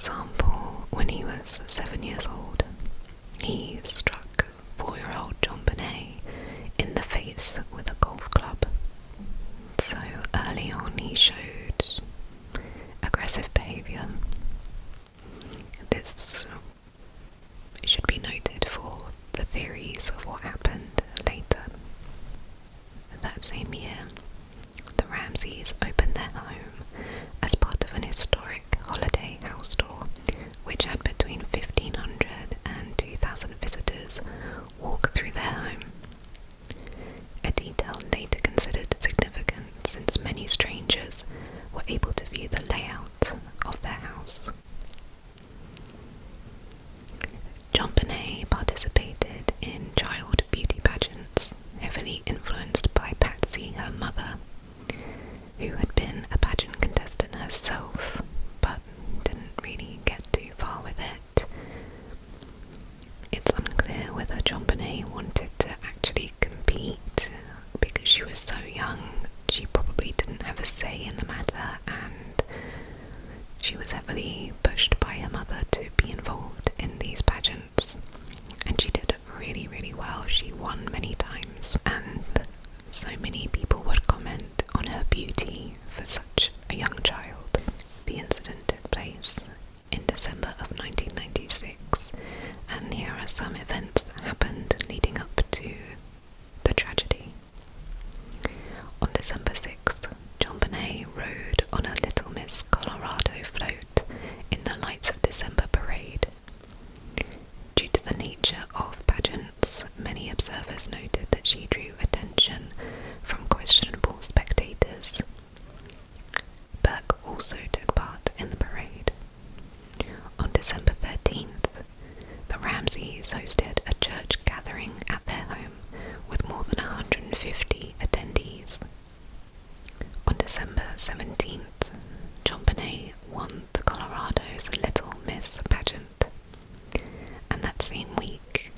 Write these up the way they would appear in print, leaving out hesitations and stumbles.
example, when he was 7 years old, he struck 4-year-old JonBenet in the face with a golf club. So early on he showed aggressive behaviour. This should be noted for the theories of what happened later. That same year, the Ramseys opened their home as part of an historic holiday house tour, which had between 1,500 and 2,000 visitors walk through their home. A detail later considered significant since many strangers were able to view the layout of their house. JonBenet participated in child beauty pageants, heavily influenced by Patsy, her mother, who had been a pageant contestant herself, but didn't really get too far with it. It's unclear whether JonBenet wanted to actually compete, because she was so young. She probably didn't have a say in the matter, and she was heavily pushed by her mother to be involved in these pageants, and she did really, really well. She won many times, and so many people would comment on her beauty for such a young child. The incident took place in December of 1996, and here are some events that happened leading up to the tragedy. On December 6th, JonBenet rode on a Little Miss Colorado float in the Lights of December parade. Due to the nature of pageants, many observers noted that she drew attention from questionable spectators. Burke also took part in the parade. On December 13th, the Ramseys hosted a church gathering at their home with more than 150 attendees. On December 17th, JonBenet won the Colorado's Little Miss pageant, and that same week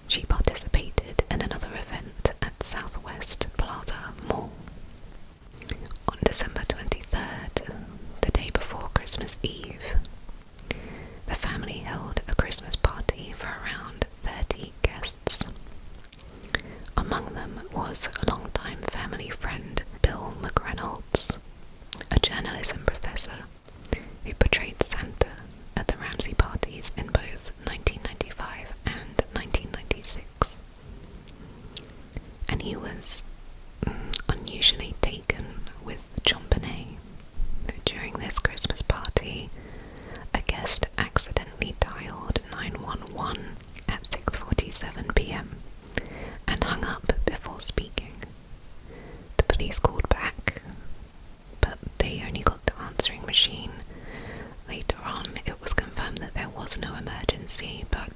she participated in another event at Southwest Plaza Mall. On December 23rd, the day before Christmas Eve, the family held a Christmas party for around 30 guests. Among them was longtime family friend Bill McReynolds, a journalism professor who portrayed Santa at the Ramsey parties in both 1995 and 1996. And he was unusually taken with JonBenet. During this Christmas party, a guest accidentally dialed 911 at 6:47 p.m. and hung up before speaking. The police called back, but they only got the answering machine. Later on, it was confirmed that there was no emergency, but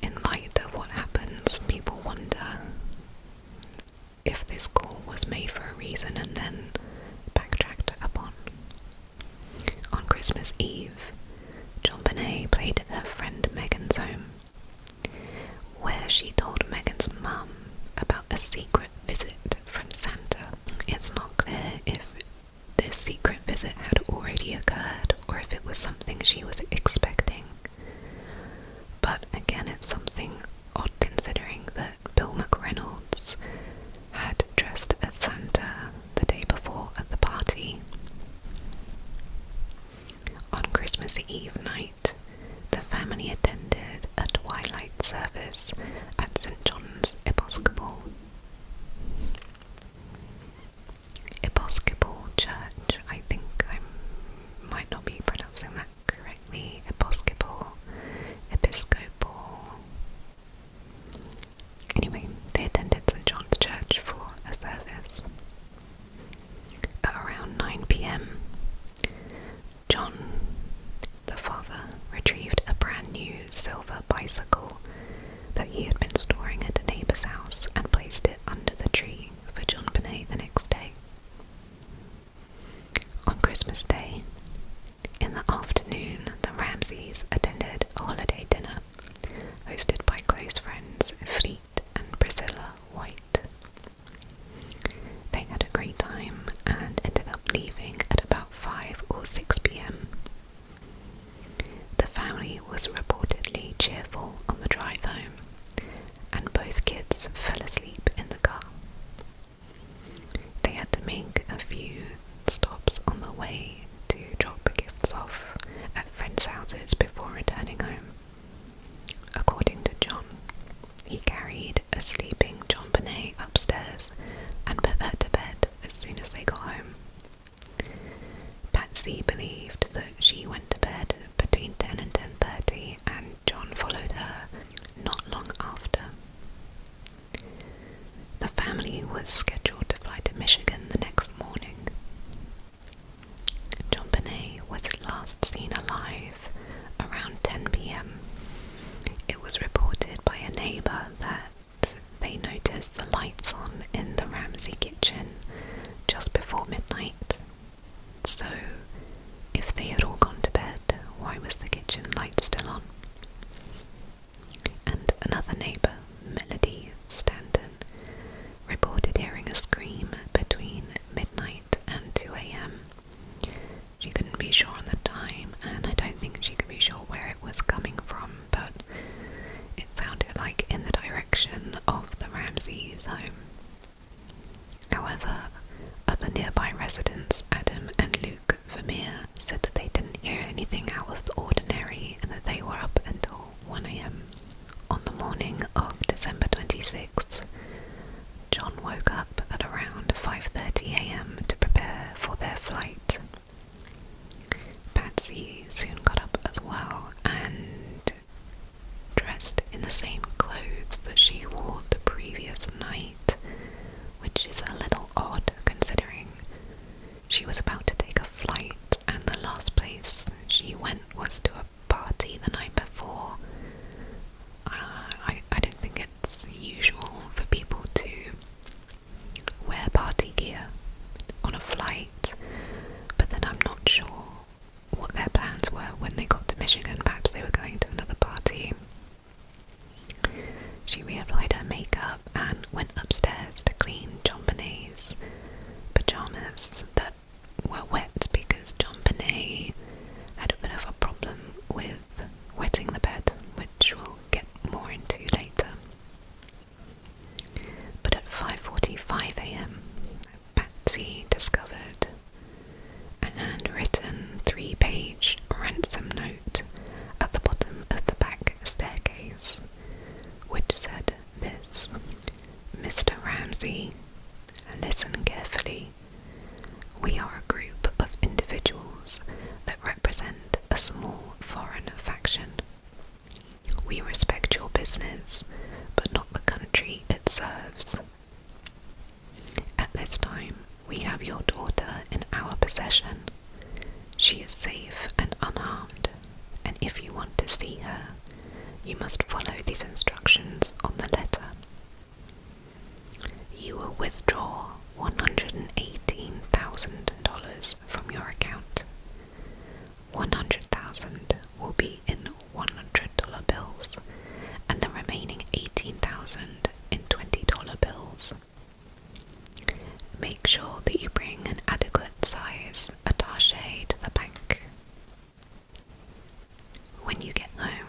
in light of what happens, people wonder if this call was made for a reason and then backtracked upon. On Christmas Eve, JonBenet played at her friend Megan's home, where she told Megan's mum about a secret visit from Santa. It's not clear if this secret visit had already occurred or if it was something she was expecting. But again, it's something odd considering that Bill McReynolds had dressed as Santa the day before at the party. On Christmas Eve night, the family attended a twilight service at St. John's Episcopal Church. I think I might not be pronouncing that correctly. Episcopal. Anyway, they attended St. John's Church for a service. At around 9 p.m, John, the father, retrieved a brand new silver bicycle that he had been storing at a neighbour's house and placed it under the tree for JonBenet the next day. On Christmas Day, in the afternoon, the Ramseys attended a holiday dinner hosted by close friends Fleet and Priscilla White. They had a great time and ended up leaving at about 5 or 6 p.m. Patsy believed that she went to bed between 10 and 10:30 and John followed her not long after. The family was scheduled to fly to Michigan the next morning. JonBenet was last seen alive around 10 p.m. It was reported by a neighbour that they noticed the lights on in the Ramsey kitchen just before midnight. So, if they had all gone to bed, why was the kitchen light still on? And another neighbour, Melody Stanton, reported hearing a scream between midnight and 2 a.m. She couldn't be sure on the time, and I don't think she could be sure where it was coming from, but it sounded like in the direction of the Ramsey's home. However, other nearby residents, Adam and Luke Vermeer, said that they didn't hear anything out of the ordinary and that they were up until 1 a.m. On the morning of December 26th, John woke up at around 5:30 a.m. to prepare for their flight. Patsy soon got up as well and dressed in the same clothes that she wore the previous night, which is a little odd considering she was about to take a flight and the last place she went was to a party the night before. I don't think it's usual for people to wear party gear on a flight, but then I'm not sure what their plans were when they got to Michigan. Perhaps they were going to another party. She reapplied her makeup and went upstairs to clean JonBenet's pajamas that were wet because JonBenet had a bit of a problem with wetting the bed, which we'll get more into later. But at 5:45 a.m, Patsy discovered a handwritten 3-page ransom note at the bottom of the back staircase, which said this: Mr. Ramsey, listen carefully. We are a group of individuals that represent a small foreign faction. We respect your business, but not the country it serves. At this time, we have your daughter in our possession. She is safe and unharmed, and if you want to see her, you must follow these instructions on the letter. You will withdraw $118,000 from your account. $100,000 will be in $100 bills, and the remaining $18,000 in $20 bills. Make sure that you bring an adequate size attaché to the bank. When you get home,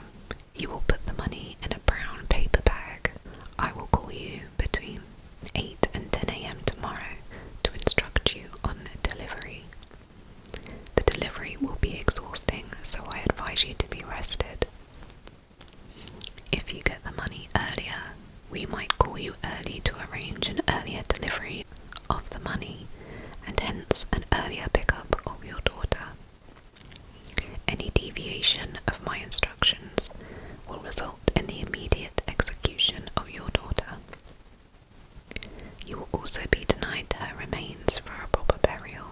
you will put the money in a brown paper bag. I will call you between 8 and 10 a.m. tomorrow to instruct you on delivery. The delivery will be exhausting, so I advise you to be rested. If you get the money earlier, we might call you early to arrange an earlier delivery of the money, and hence an earlier pickup of your daughter. Any deviation of my instructions will result in the immediate execution of your daughter. You will also be denied her remains for a proper burial.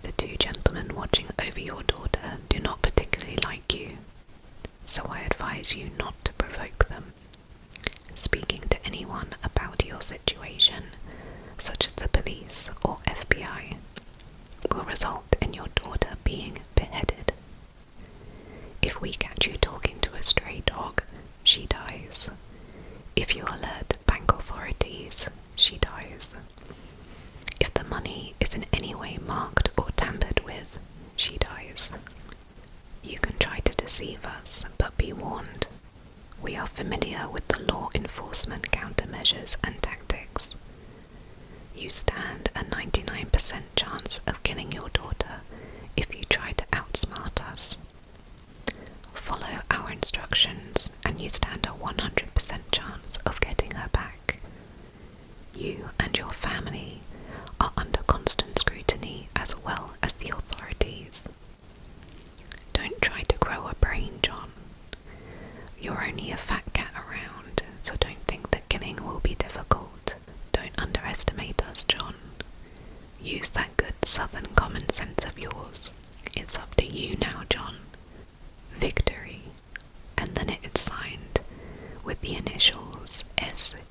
The 2 gentlemen watching over your daughter do not particularly like you, so I advise you not to provoke them. Speaking to anyone about your situation, such as the police or FBI, will result in your daughter being beheaded. If we catch you talking to a stray dog, she dies. If you alert bank authorities, she dies. If the money is in any way marked or tampered with, she dies. You can try to deceive us, but be warned. We are familiar with the law enforcement countermeasures and tactics. You stand a 99% chance of killing your daughter email John, Victory, and then it is signed with the initials SBTC.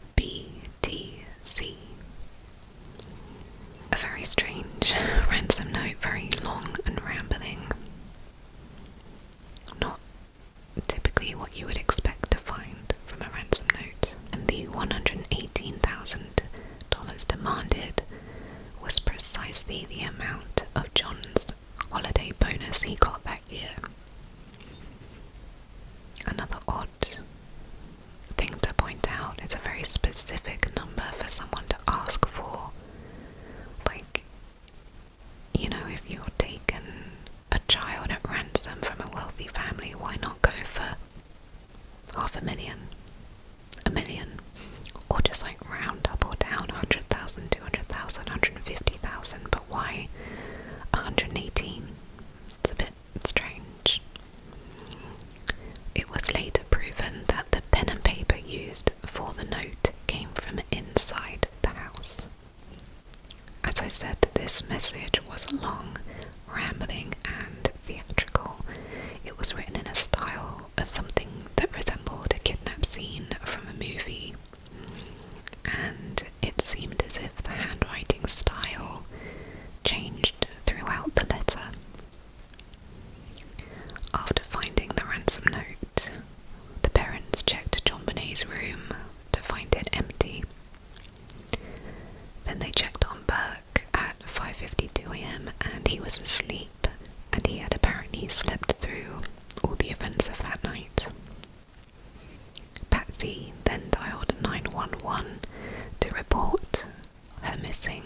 A very strange ransom note, very long and rambling. Not typically what you would expect to find from a ransom note. And the $118,000 demanded was precisely the amount of John's holiday bonus he got that year. Another odd thing to point out, it's a very specific number for someone to ask for. Like, you know, if you're taking a child at ransom from a wealthy family, why not go for $500,000, $1 million, or just like round up or down 100,000, 200,000, 150,000, but why 118? It's a bit strange. It was later proven that the pen and paper used for the note came from inside the house. As I said, this message was long, rambling, and theatrical. It was written in a style of something that resembled a kidnap scene from a movie, and it seemed as if the handwriting style changed throughout the letter. After finding the ransom note, the parents checked JonBenet's room to find it empty. Then they checked on Burke at 5:52 a.m. and he was asleep, and he had apparently slept through all the events of that night. Patsy then dialed 911 to report her missing,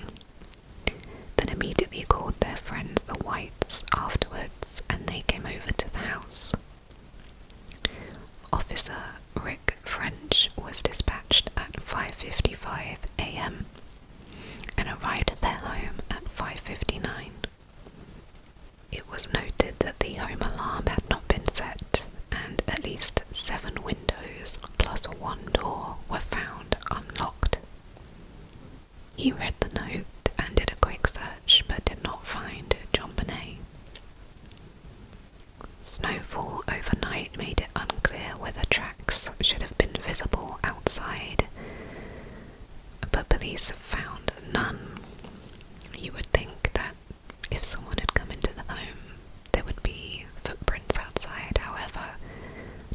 then immediately called their friends the Whites afterwards, and they came over to the house. Officer Rick French was dispatched at 5:55 a.m. and arrived at their home at 5:59. It was noted that the home alarm had not been set, and at least 7 windows plus 1 door were found unlocked. He read the note and did a quick search, but did not find JonBenet. Snowfall overnight made it unclear whether tracks should have been visible outside, but police found none. You would think that if someone had come into the home, there would be footprints outside. However,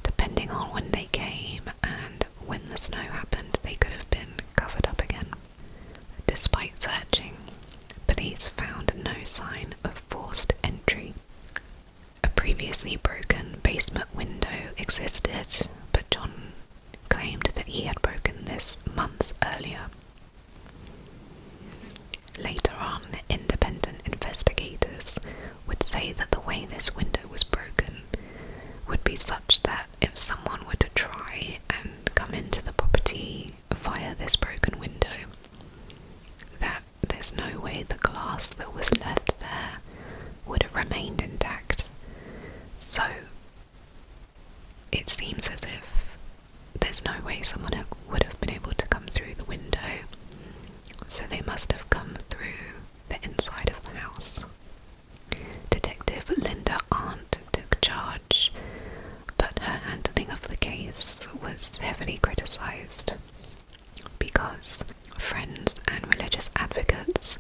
depending on when they came and when the snow happened, they could have been covered up again. Despite searching, police found no sign of forced entry. A previously broken basement window existed, but John claimed that he had broken this months earlier. Later on, independent investigators would say that the way this window was broken would be such that if someone were to try and come into the property via this broken window, that there's no way the glass that was left there would have remained intact. So it seems as if there's no way someone would have been able to come through the window, so they must have come through the inside of the house. Detective Linda Arndt took charge, but her handling of the case was heavily criticized because friends and religious advocates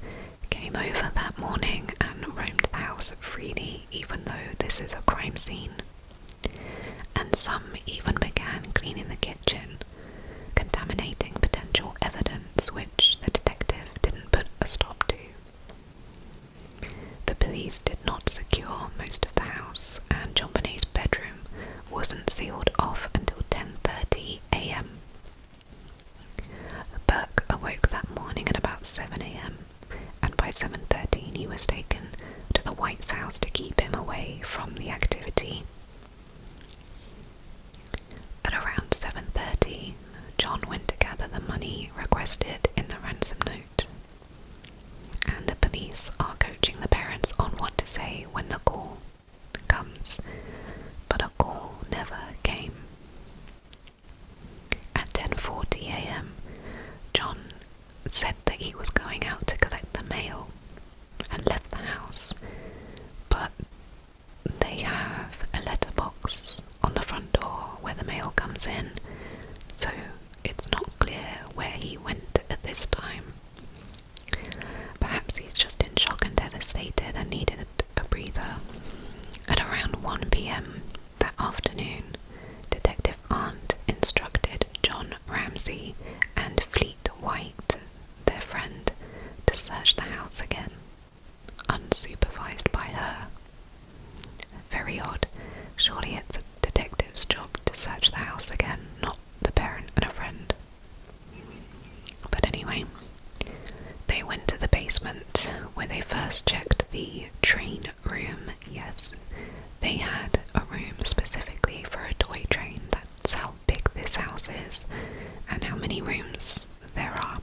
came over that morning and roamed the house freely, even though this is a crime scene. And some even began cleaning the kitchen, contaminating potential evidence, which the detective didn't put a stop to. The police did not secure most of the house, and JonBenet's bedroom wasn't sealed off until 10:30 a.m. Burke awoke that morning at about 7 a.m, and by 7:13 he was taken to the White's house to keep him away from the activity. At around 7:30, John went to gather the money requested in the ransom note, and the police are coaching the parents on what to say when the call comes, but a call never came. At 10:40 a.m, John said that he was going out to collect the mail and left the house, but they have 1 p.m. that afternoon, Detective Arndt instructed John Ramsey and Fleet White, their friend, to search the house again, unsupervised by her. Very odd. Surely it's a detective's job to search the house again, not the parent and a friend. But anyway, they went to the basement where they first checked the train room. Yes, they had a room specifically for a toy train. That's how big this house is and how many rooms there are.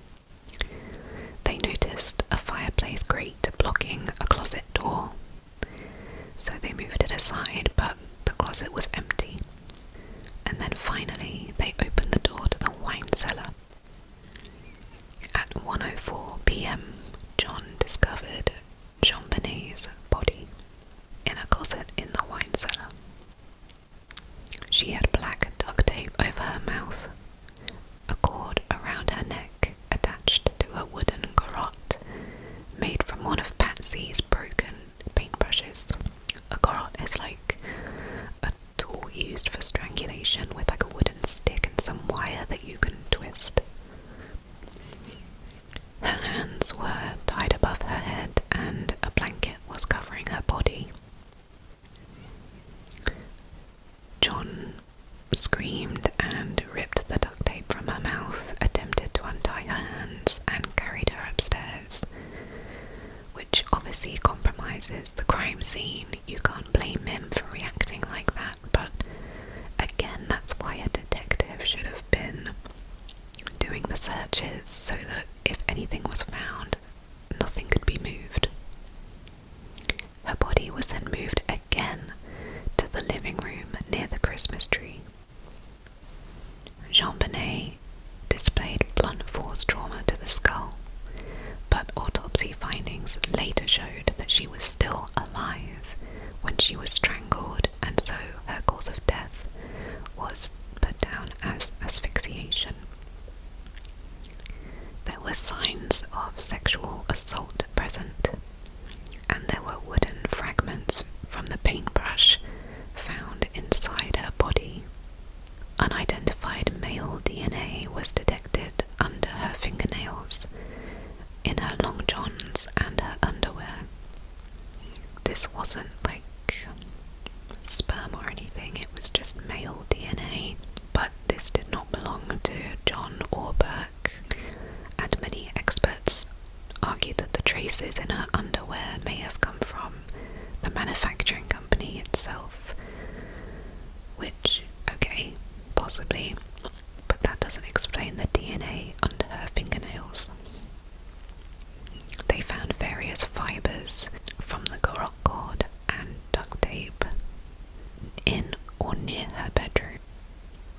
They noticed a fireplace grate blocking a closet door, so they moved it aside, but the closet was empty. And then finally they opened the door to the wine cellar. At 1:04 p.m, John discovered JonBenet's body in a closet in the wine cellar. She had black duct tape over her mouth, a cord around her neck attached to a wooden garrote made from one of Patsy's broken paintbrushes. A garrote is like a tool used for strangulation with like a wooden stick and some wire that you can twist. Her hands were tied above her head and a blanket was covering her body. John screamed and ripped the duct tape from her mouth, attempted to untie her hands and carried her upstairs, which obviously compromises the crime scene. You can't blame him for reacting like that, but again, that's why a detective should have been doing the searches so that if anything was found, nothing could be moved. Her body was then moved again to the living room near the Christmas tree. JonBenet displayed blunt force trauma to the skull, but autopsy findings later showed that she was still alive when she was strangled, and so her cause of death was put down as asphyxiation. There were signs of sexual assault present, and there were wooden fragments from the paintbrush found inside her body. Unidentified male DNA was detected under her fingernails, in her long johns and her underwear. This wasn't like sperm or anything, it was just male DNA, but this did not belong to John or Burke, and many experts argued that the traces in her underwear may have come from the manufacturing company itself, which, okay, possibly, but that doesn't explain the DNA under her fingernails. They found various fibers from the garrote cord and duct tape in or near her bedroom.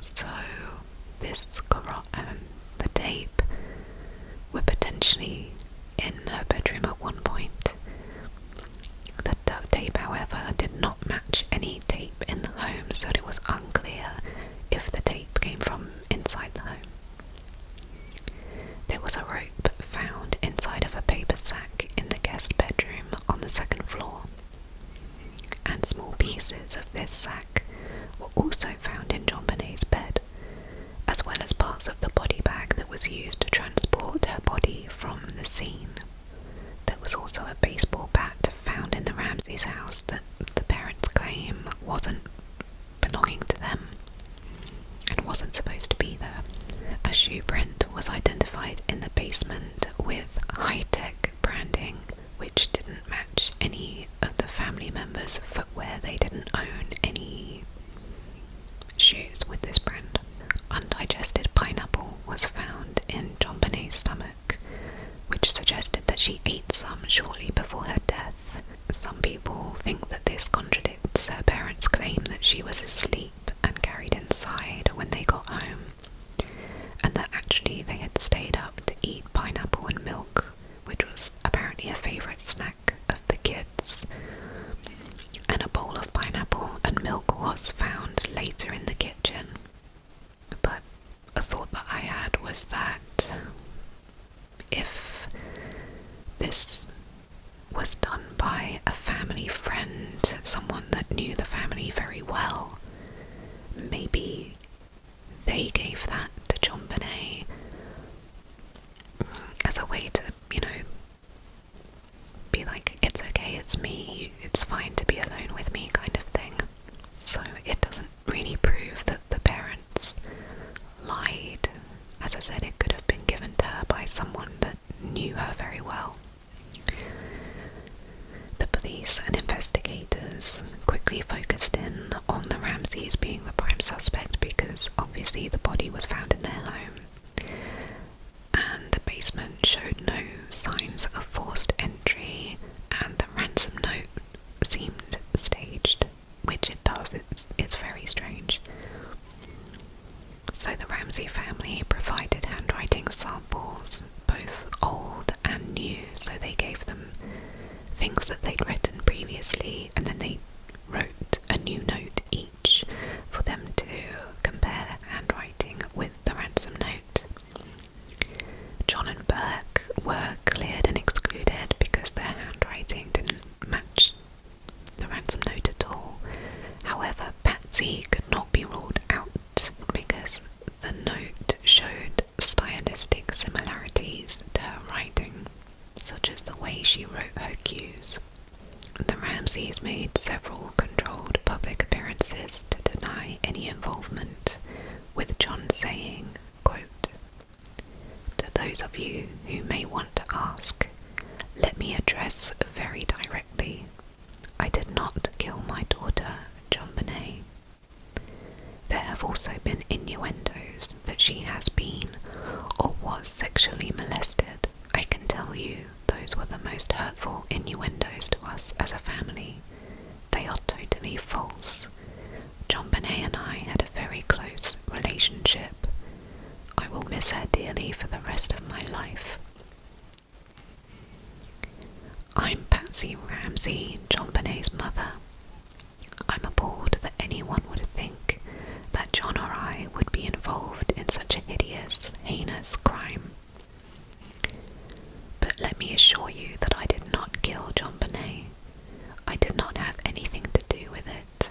So this garrote and the tape were potentially in her bedroom at one point. The duct tape, however, did not match any tape in the home, so it was unclear if the tape came from inside the home. There was a rope found inside of a paper sack in the guest bedroom on the second floor, and small pieces of this sack were also found in JonBenet's bed, as well as parts of the body bag that was used to transport her body from the scene. There was also a baseball bat found in the Ramsey's house that the parents claim wasn't belonging to them and wasn't supposed to be there. A shoe print was identified in the basement with high-tech branding, which didn't match any of the family members' footwear. They didn't own any shoes with this brand. Undigested pineapple was found in JonBenet's stomach, which suggested that she ate some shortly before her death. Some people think that this contradicts her parents' claim that she was asleep and carried inside when they got home, and that actually they had stayed up to eat pineapple and milk, which was apparently a favourite snack of the kids. And a bowl of pineapple and milk was found later in the kitchen. But a thought that I had was that if this was done by a family friend, someone that knew the family Patsy could not be ruled out because the note showed stylistic similarities to her writing, such as the way she wrote her cues. The Ramseys made several controlled public appearances to deny any involvement, with John saying, quote, "To those of you who may want to ask, let me address very directly. I did not kill my daughter, JonBenet. There have also been innuendos that she has been or was sexually molested. I can tell you those were the most hurtful innuendos to us as a family. They are totally false. JonBenet and I had a very close relationship. I will miss her dearly for the rest of my life. I'm Patsy Ramsey, JonBenet's mother. I'm appalled that anyone would think that John or I would be involved in such a hideous, heinous crime. But let me assure you that I did not kill JonBenet. I did not have anything to do with it.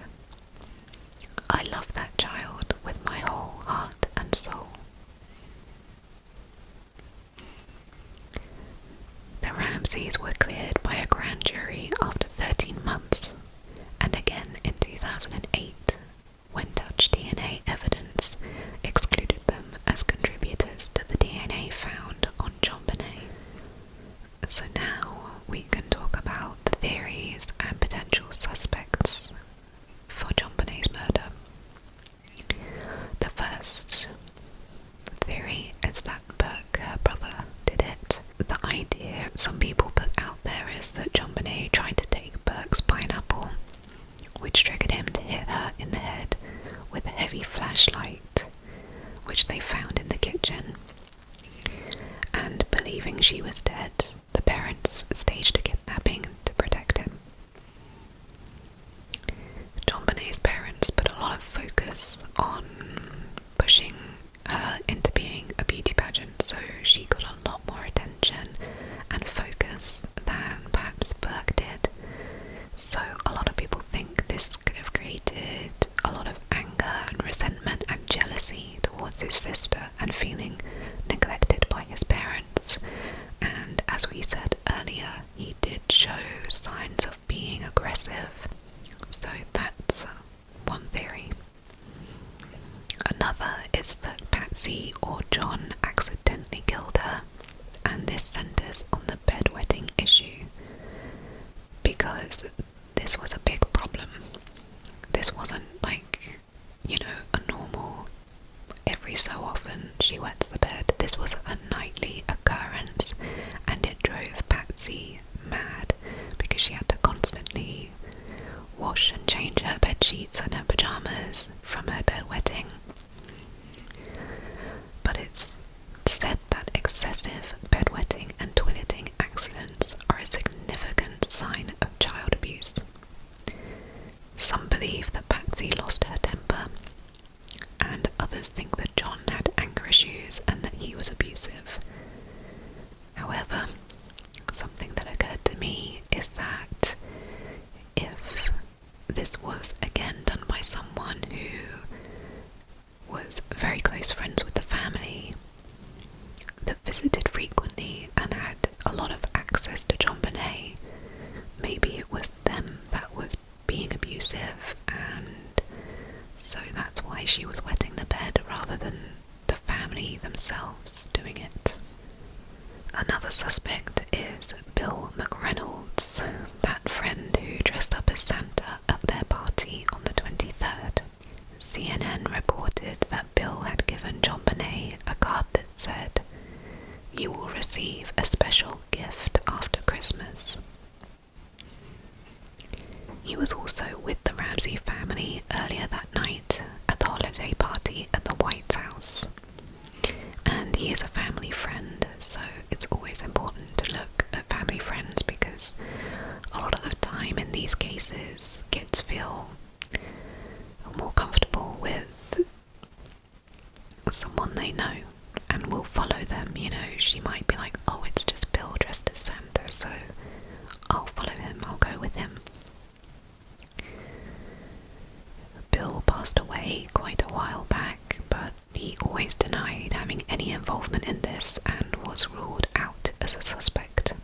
I love that child with my whole heart and soul." The Ramseys were cleared by a grand jury after 13 months, and again in 2008, when Touch DNA evidence excluded them as contributors to the DNA found on JonBenet. So now we can talk about the theories and potential suspects for JonBenet's murder. The first theory is that Burke, her brother, did it. The idea some people put out there is that JonBenet tried to take Burke's pineapple, which triggered him to hit her in the head with a heavy flashlight, which they found in the kitchen. And believing she was dead, the parents staged a kidnapping to protect him. JonBenet's parents put a lot of focus on pushing her into being a beauty pageant, so she got a lot more attention and focus than perhaps Burke did. So a lot of people think this could have created a lot of anger and resentment and jealousy towards his sister and feeling neglected by his parents. And as we said earlier, he did show signs of being aggressive. So that's one theory. Another is that Patsy or John accidentally killed her, and this centers on the bedwetting issue, because this was a big problem. This wasn't like, a normal, every so often she wets the bed. This was a nightly occurrence, and it drove Patsy mad because she had to constantly wash and change her bed sheets and her pajamas from her bedwetting. But it's said that excessive bedwetting and toileting accidents are a significant sign of child abuse. Some believe that Patsy lost her temper, and others think that John had anger issues and that he was abusive. However, something that occurred to me is that if this was again done by someone who was very close friends with the family, that visited frequently and had a lot of access to JonBenet, maybe it was them that was being abusive, and so that's why she was wetting the bed rather than the family themselves doing it. Another suspect is Bill McReynolds, that friend who dressed up as Santa at their party on the 23rd. CNN reported that Bill had given JonBenet a card that said, "You will receive a special gift after Christmas." He was also with the Ramsey family earlier that night at the holiday party at the White House. And he is a family friend, so it's always important to look at family friends, because a lot of the time in these cases, kids feel more comfortable with someone they know and will follow them. She might be like, "Oh, it's just Bill dressed as Santa, so I'll follow him, I'll go with him." Bill passed away quite a while back, but he always denied having any involvement in this and was ruled out as a suspect.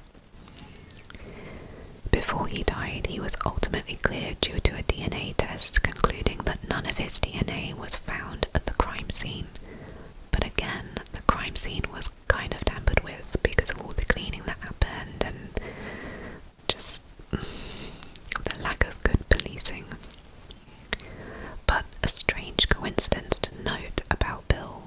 Before he died, he was ultimately cleared due to a DNA test concluding that none of his DNA was found at the crime scene. But again, the crime scene was kind of tampered with because of all the cleaning that happened and just the lack of good policing. But a strange coincidence to note about Bill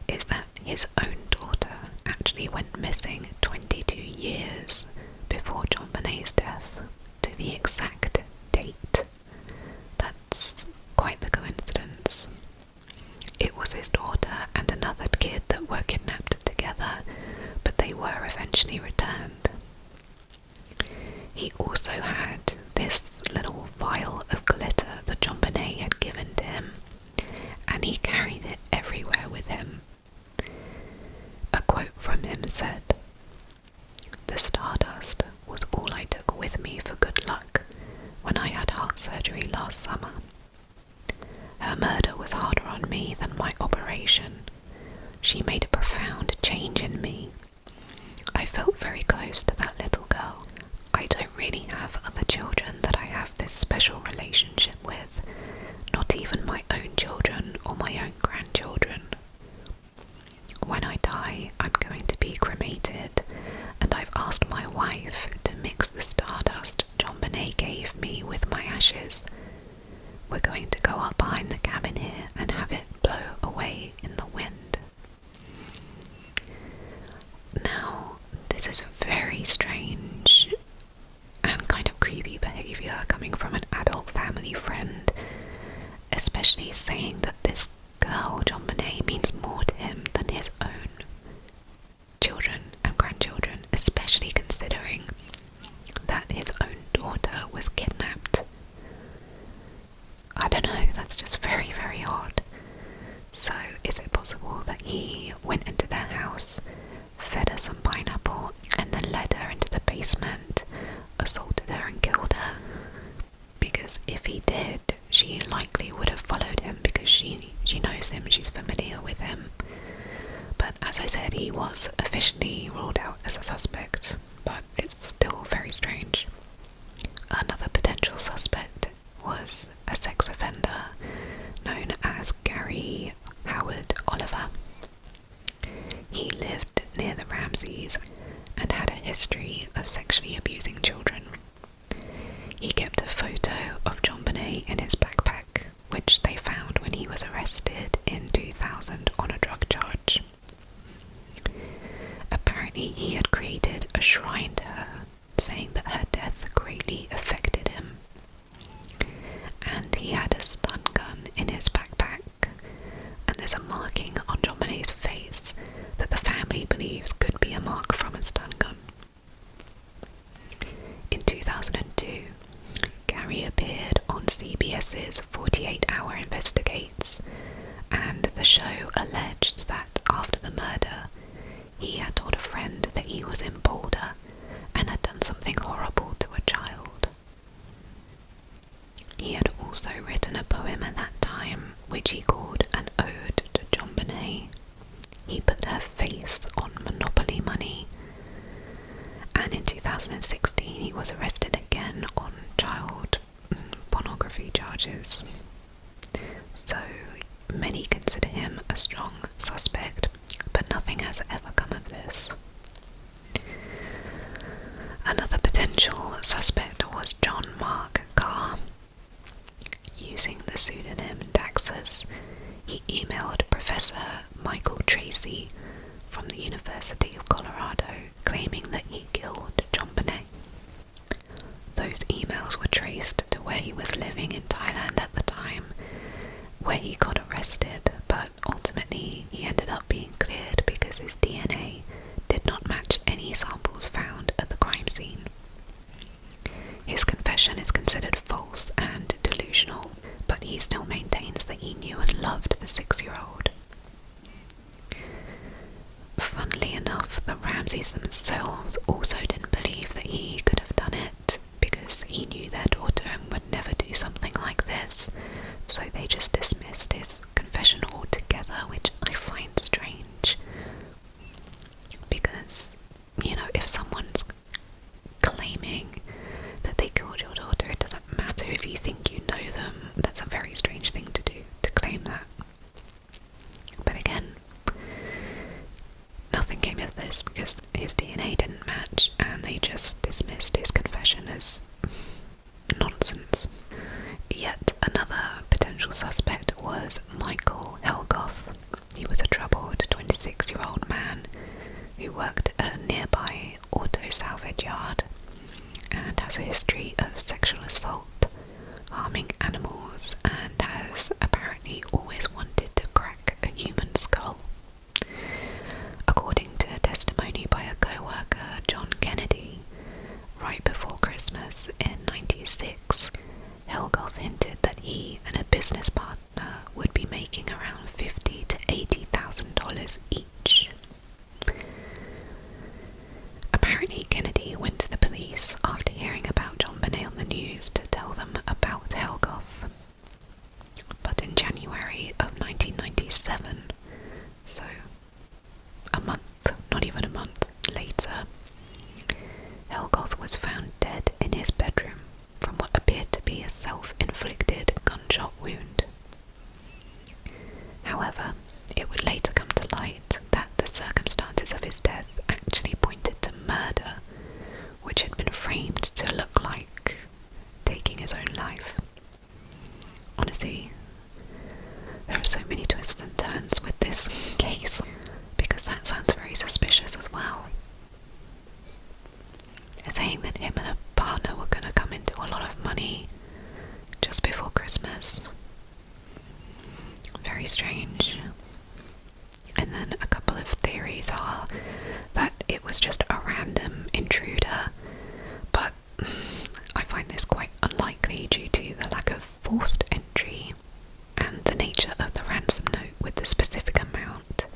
is that his own daughter actually went missing 22 years before JonBenet's death, to the exact date. That's quite the coincidence. It was his daughter and another kid that were kidnapped together, but they were eventually returned. He also had this little vial of glitter that JonBenet had given to him, and he carried it everywhere with him. A quote from him said, "The stardust was all I took with me for good luck when I had heart surgery last summer. Her murder was harder on me than my operation. She made a profound change in me. I felt very close to that little girl. I don't really have other children that I have this special relationship with, not even my own children or my own grandchildren. When I die, I'm going to be cremated, and I've asked my wife to mix the stardust JonBenet gave me with my ashes. We're going to go up behind the cabin here and have it blow away in the wind." Now, this is very strange and kind of creepy behaviour coming from an adult family friend, especially saying that this girl, JonBenet, means more to him than his own children and grandchildren, especially considering that his own daughter was kidnapped. I don't know, that's just very, very odd. So, is it possible that he went into their house, fed her some pineapple, and then led her into the basement, assaulted her and killed her? Because if he did, she likely would have followed him because she knows him, she's familiar with him. But as I said, he was officially ruled out as a suspect, but it's still very strange. Another potential suspect was a sex offender known as Gary Howard Oliver. He lived near the Ramseys and had a history of sexually abusing children. He kept a photo of JonBenet in his backpack, which they found when he was arrested in 2000 on a drug charge. Apparently he had created a shrine to her, saying that her death greatly affected him. And he had a stun gun in his backpack, and there's a marking on JonBenet's face that the family believes could be a mark from a stun gun. In 2002, Gary appeared on CBS's 48-Hour Investigates, and the show alleged that after the murder, he had told a friend that he was in Boulder and had done something horrible to a child. He had also written a poem at that time, which he called an ode to JonBenet. He put her face on Monopoly money, and in 2016 he was arrested again on child pornography charges. So many consider him a strong suspect, but nothing has ever come of this. Another potential suspect was John Mark Carr. Using the pseudonym Daxus, he emailed Professor Michael Tracy from the University of Colorado claiming that he killed JonBenet. Those emails were traced to where he was living in Thailand at the time, where he got arrested, but ultimately he ended up being cleared because his DNA did not match any samples found at the crime scene. if you think you know them, that's a very strange thing to do, to claim that. But again, nothing came of this because his DNA didn't match and they just dismissed his confession as nonsense. Yet another potential suspect was Michael Helgoth. He was a troubled 26-year-old man who worked at a nearby auto salvage yard and has a history of sexual assault, harming animals, and has apparently always wanted to crack a human skull. According to testimony by a co-worker, John Kennedy, right before Christmas in '96, Helgoth hinted that he and a business partner would be making around $50,000 to $80,000 each. Apparently, Kennedy went to the police after hearing about JonBenet on the news to tell them about Helgoth. But in January of 1997, so a month, not even a month later, Helgoth was found dead in his bedroom from what appeared to be a self-inflicted gunshot wound. However, it would later come to light that the circumstances of his death actually pointed to murder, which had been framed to look like taking his own life. Honestly, there are so many twists and turns with this case, because that sounds very suspicious as well. Saying that him and a partner were going to come into a lot of money just before Christmas. Very strange. And then a couple of theories are that it was just a random intruder, but I find this quite unlikely due to the lack of forced entry and the nature of the ransom note with the specific amount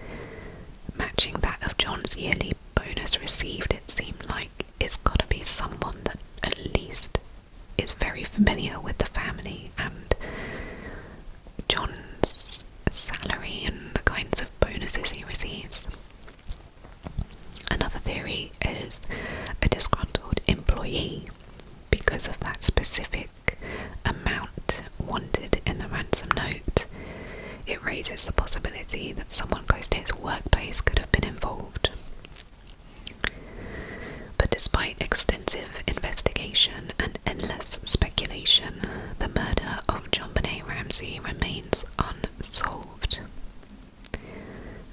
matching that of John's yearly bonus received. It seemed like it's got to be someone that at least is very familiar with the family and John's salary and the kinds of bonuses he receives. Another theory is a disgruntled employee because of that specific amount wanted in the ransom note. It raises the possibility that someone close to his workplace could have been involved. But despite extensive investigation and endless speculation, the murder of JonBenet Ramsey remains unsolved.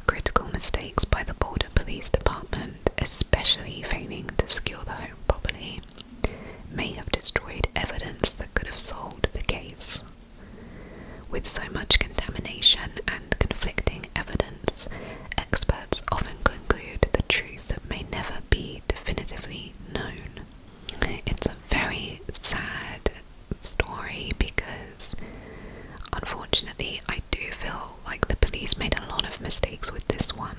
Critical mistakes by the Boulder Police Department, especially failing to secure the home properly, may have destroyed evidence that could have solved the case. With so much contamination and conflicting evidence, experts often conclude the truth may never be definitively known. It's a very sad story because, unfortunately, I do feel like the police made a lot of mistakes with this one,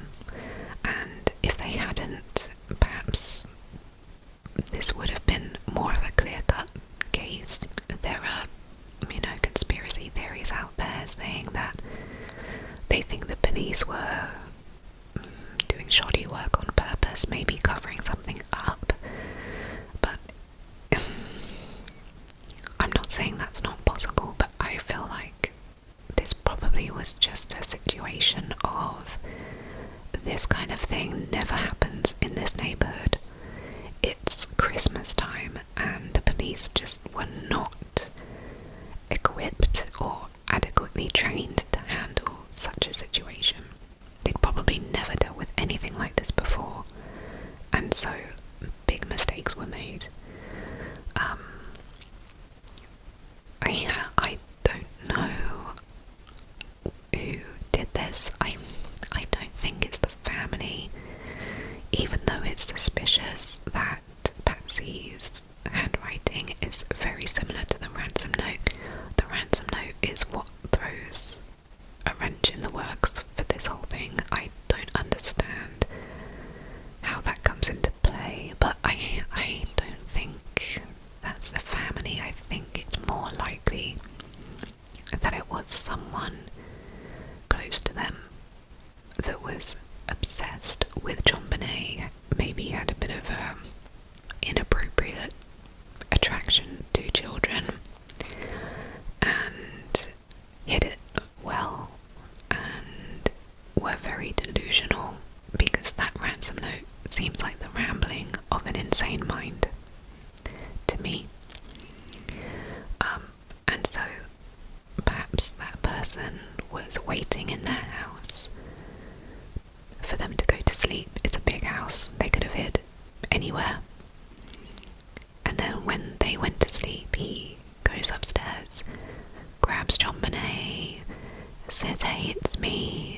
and if they hadn't, perhaps this would have been more of a clear-cut case. There are, conspiracy theories out there saying that they think the police were doing shoddy work on purpose, maybe covering something up, but I'm not saying that's not possible, but I feel like this probably was just a situation of this kind of thing never happens in this neighbourhood. It's Christmas time and the police just were not equipped or adequately trained to handle such a situation. They'd probably never dealt with anything like this before, and so big mistakes were made. I don't know who did this. I don't think it's the family, even though it's suspicious that Patsy's handwriting is very similar to the ransom note. The ransom note is what throws grabs JonBenet, says, "Hey, it's me,